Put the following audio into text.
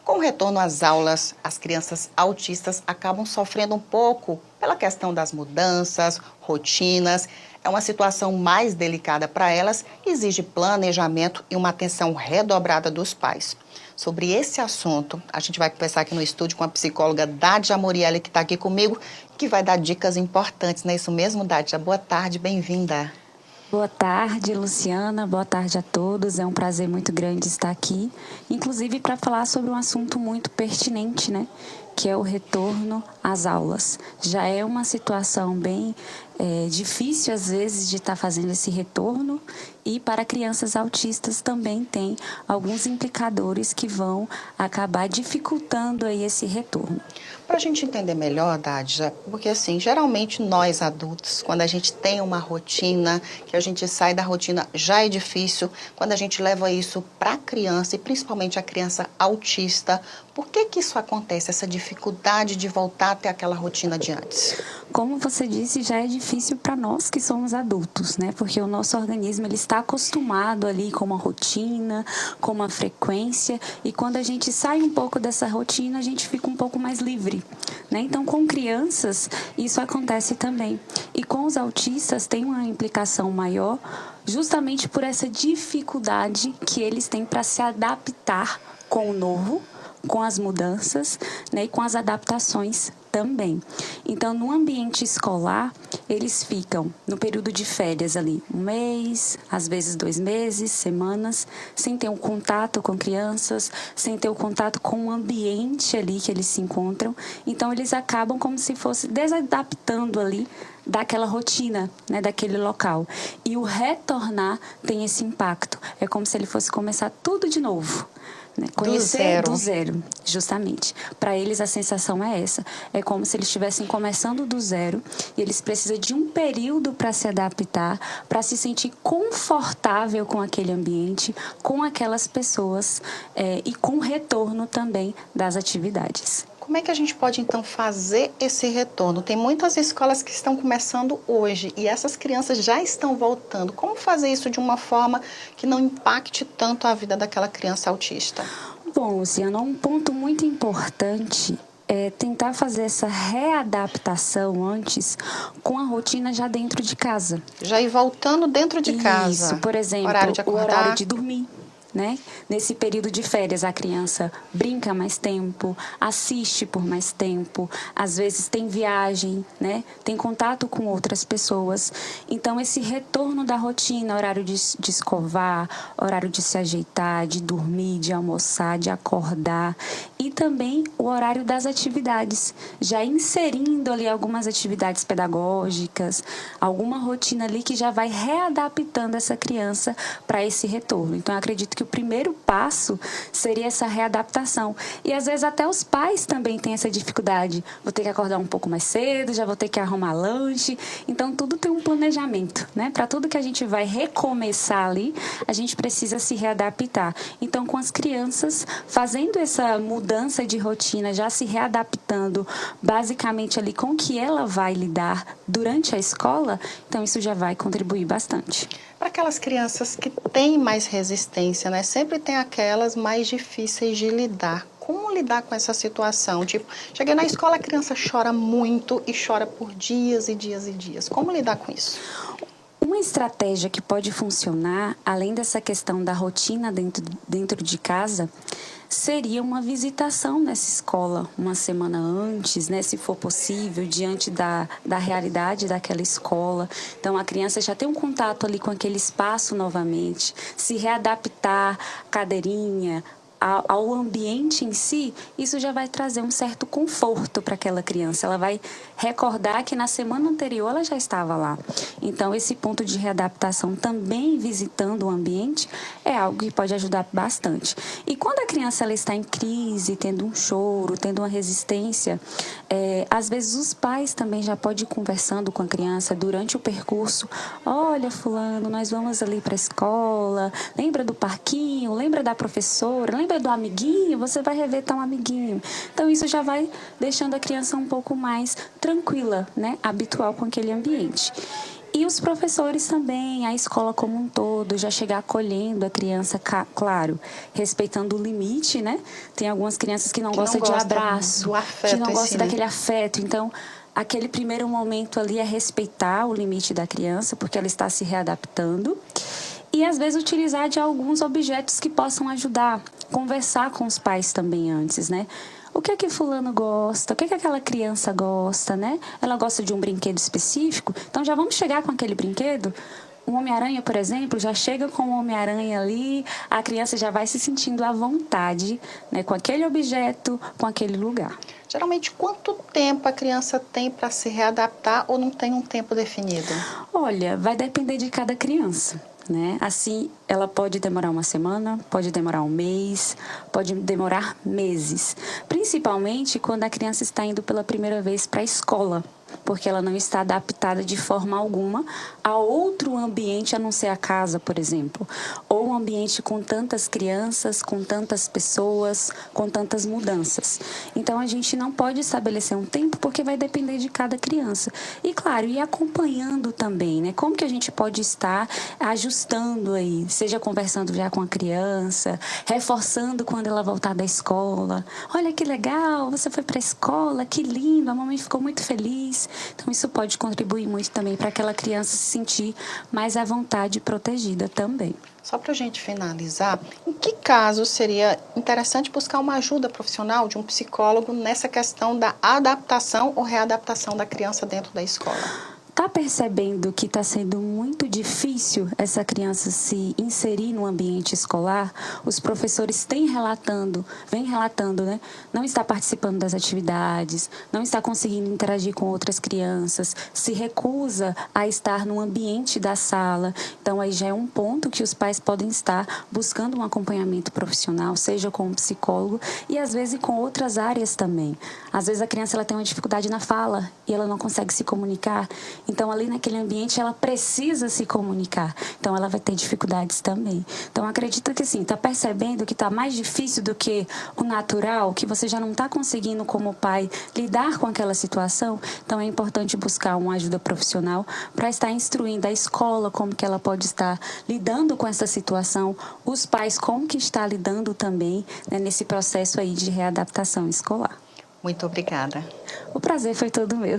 Com o retorno às aulas, as crianças autistas acabam sofrendo um pouco pela questão das mudanças, rotinas. É uma situação mais delicada para elas, exige planejamento e uma atenção redobrada dos pais. Sobre esse assunto, a gente vai conversar aqui no estúdio com a psicóloga Dádia Morielli, que está aqui comigo, que vai dar dicas importantes, não é isso mesmo, Dádia? Boa tarde, bem-vinda. Boa tarde, Luciana. Boa tarde a todos. É um prazer muito grande estar aqui, inclusive para falar sobre um assunto muito pertinente, né? Que é o retorno às aulas. Já é uma situação bem difícil, às vezes, de estar fazendo esse retorno, e para crianças autistas também tem alguns implicadores que vão acabar dificultando aí esse retorno. Para a gente entender melhor, Dádia, porque assim, geralmente nós adultos, quando a gente tem uma rotina, que a gente sai da rotina, já é difícil. Quando a gente leva isso para a criança, e principalmente a criança autista, por que isso acontece, essa dificuldade de voltar a ter aquela rotina de antes? Como você disse, já é difícil para nós que somos adultos, né? Porque o nosso organismo ele está acostumado ali com uma rotina, com uma frequência, e quando a gente sai um pouco dessa rotina, a gente fica um pouco mais livre, né? Então, com crianças, isso acontece também. E com os autistas tem uma implicação maior, justamente por essa dificuldade que eles têm para se adaptar com o novo, com as mudanças, né, e com as adaptações também. Então, no ambiente escolar, eles ficam no período de férias ali, 1 mês, às vezes 2 meses, semanas, sem ter um contato com crianças, sem ter o contato com o ambiente ali que eles se encontram. Então, eles acabam como se fosse desadaptando ali daquela rotina, né, daquele local. E o retornar tem esse impacto. É como se ele fosse começar tudo de novo. Conhecer do zero, justamente. Para eles a sensação é essa. É como se eles estivessem começando do zero e eles precisam de um período para se adaptar, para se sentir confortável com aquele ambiente, com aquelas pessoas e com o retorno também das atividades. Como é que a gente pode, então, fazer esse retorno? Tem muitas escolas que estão começando hoje e essas crianças já estão voltando. Como fazer isso de uma forma que não impacte tanto a vida daquela criança autista? Bom, Luciana, um ponto muito importante é tentar fazer essa readaptação antes com a rotina já dentro de casa. Já ir voltando dentro de casa. Isso, por exemplo, o horário de dormir. Né? Nesse período de férias, a criança brinca mais tempo, assiste por mais tempo, às vezes tem viagem, né? Tem contato com outras pessoas. Então, esse retorno da rotina, horário de escovar, horário de se ajeitar, de dormir, de almoçar, de acordar, e também o horário das atividades, já inserindo ali algumas atividades pedagógicas, alguma rotina ali que já vai readaptando essa criança para esse retorno. Então, eu acredito que o primeiro passo seria essa readaptação. E às vezes até os pais também têm essa dificuldade. Vou ter que acordar um pouco mais cedo, já vou ter que arrumar lanche. Então tudo tem um planejamento, né? Para tudo que a gente vai recomeçar ali, a gente precisa se readaptar. Então com as crianças, fazendo essa mudança de rotina, já se readaptando basicamente ali com o que ela vai lidar durante a escola, então isso já vai contribuir bastante. Para aquelas crianças que têm mais resistência, né? Sempre tem aquelas mais difíceis de lidar. Como lidar com essa situação? Tipo, cheguei na escola, a criança chora muito e chora por dias e dias e dias. Como lidar com isso? Uma estratégia que pode funcionar, além dessa questão da rotina dentro de casa, seria uma visitação nessa escola uma semana antes, né, se for possível, diante da realidade daquela escola. Então, a criança já tem um contato ali com aquele espaço novamente, se readaptar, cadeirinha, ao ambiente em si, isso já vai trazer um certo conforto para aquela criança. Ela vai recordar que na semana anterior ela já estava lá. Então, esse ponto de readaptação também visitando o ambiente é algo que pode ajudar bastante. E quando a criança ela está em crise, tendo um choro, tendo uma resistência, às vezes os pais também já podem ir conversando com a criança durante o percurso. Olha, fulano, nós vamos ali para a escola, lembra do parquinho, lembra da professora, lembra do amiguinho, você vai rever tal amiguinho. Então, isso já vai deixando a criança um pouco mais tranquila, né? Habitual com aquele ambiente. E os professores também, a escola como um todo, já chegar acolhendo a criança, claro, respeitando o limite, né? Tem algumas crianças que não gostam de abraço, do afeto, que não gostam né? daquele afeto. Então, aquele primeiro momento ali é respeitar o limite da criança, porque ela está se readaptando. E, às vezes, utilizar de alguns objetos que possam ajudar. Conversar com os pais também antes, né? O que é que fulano gosta? O que é que aquela criança gosta, né? Ela gosta de um brinquedo específico? Então, já vamos chegar com aquele brinquedo? Um Homem-Aranha, por exemplo, já chega com o Homem-Aranha ali, a criança já vai se sentindo à vontade, né? Com aquele objeto, com aquele lugar. Geralmente, quanto tempo a criança tem para se readaptar ou não tem um tempo definido? Olha, vai depender de cada criança, né? Assim, ela pode demorar uma semana, pode demorar um mês, pode demorar meses. Principalmente quando a criança está indo pela primeira vez para a escola, porque ela não está adaptada de forma alguma a outro ambiente a não ser a casa, por exemplo. Ou um ambiente com tantas crianças, com tantas pessoas, com tantas mudanças. Então, a gente não pode estabelecer um tempo porque vai depender de cada criança. E, claro, ir acompanhando também, né? Como que a gente pode estar ajustando aí, seja conversando já com a criança, reforçando quando ela voltar da escola. Olha que legal, você foi para a escola, que lindo, a mamãe ficou muito feliz. Então, isso pode contribuir muito também para aquela criança se sentir mais à vontade e protegida também. Só para a gente finalizar, em que caso seria interessante buscar uma ajuda profissional de um psicólogo nessa questão da adaptação ou readaptação da criança dentro da escola? Está percebendo que está sendo muito difícil essa criança se inserir no ambiente escolar? Os professores vêm relatando, né? Não está participando das atividades, não está conseguindo interagir com outras crianças, se recusa a estar no ambiente da sala. Então, aí já é um ponto que os pais podem estar buscando um acompanhamento profissional, seja com um psicólogo e, às vezes, com outras áreas também. Às vezes, a criança ela tem uma dificuldade na fala e ela não consegue se comunicar. Então, ali naquele ambiente, ela precisa se comunicar. Então, ela vai ter dificuldades também. Então, acredito que, assim, está percebendo que está mais difícil do que o natural, que você já não está conseguindo, como pai, lidar com aquela situação. Então, é importante buscar uma ajuda profissional para estar instruindo a escola como que ela pode estar lidando com essa situação, os pais como que está lidando também, né, nesse processo aí de readaptação escolar. Muito obrigada. O prazer foi todo meu.